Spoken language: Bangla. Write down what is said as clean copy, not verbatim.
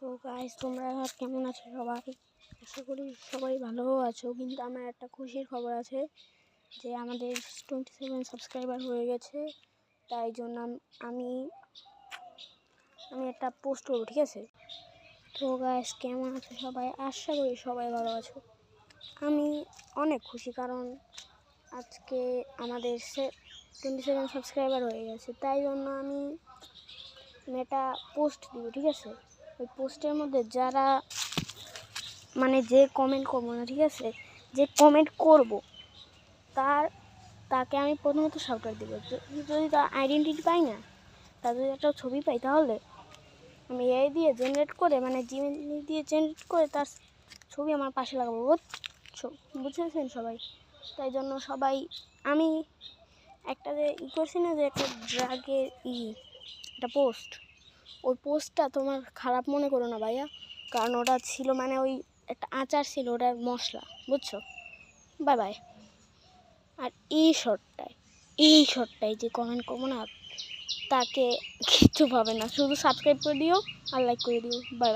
তো গাইস, তোমরা কেমন আছো সবাই? আশা করি সবাই ভালো আছো। কিন্তু আমার একটা খুশির খবর আছে যে আমাদের 27 সাবস্ক্রাইবার হয়ে গেছে। তাই জন্য আমি একটা পোস্ট করবো, ঠিক আছে? তো গাইস, কেমন আছো সবাই? আশা করি সবাই ভালো আছো। আমি অনেক খুশি, কারণ আজকে আমাদের 27 সাবস্ক্রাইবার হয়ে গেছে। তাই জন্য আমি একটা পোস্ট দিব, ঠিক আছে? ওই পোস্টের মধ্যে যারা যে কমেন্ট করবো না, ঠিক আছে, যে কমেন্ট করব তাকে আমি প্রথমত শাউট দিব। যদি তার আইডেন্টিটি পাই না, তার যদি একটা ছবি পাই, তাহলে আমি এই দিয়ে জেনারেট করে জিমেল দিয়ে জেনারেট করে তার ছবি আমার পাশে লাগাবো। বুঝেছেন সবাই? তাই জন্য সবাই, আমি একটা যে করছি না, যে একটা ড্রাগের একটা পোস্ট, ওই পোস্টটা তোমার খারাপ মনে করো না ভাইয়া, কারণ ওটা ছিল ওই একটা আচার ছিল, ওটার মশলা, বুঝছো? Bye bye. আর এই শর্টটাই যে কমেন্ট করবো না, তাকে কিচ্ছু পাবে না, শুধু সাবস্ক্রাইব করে দিও আর লাইক করে দিও। Bye bye.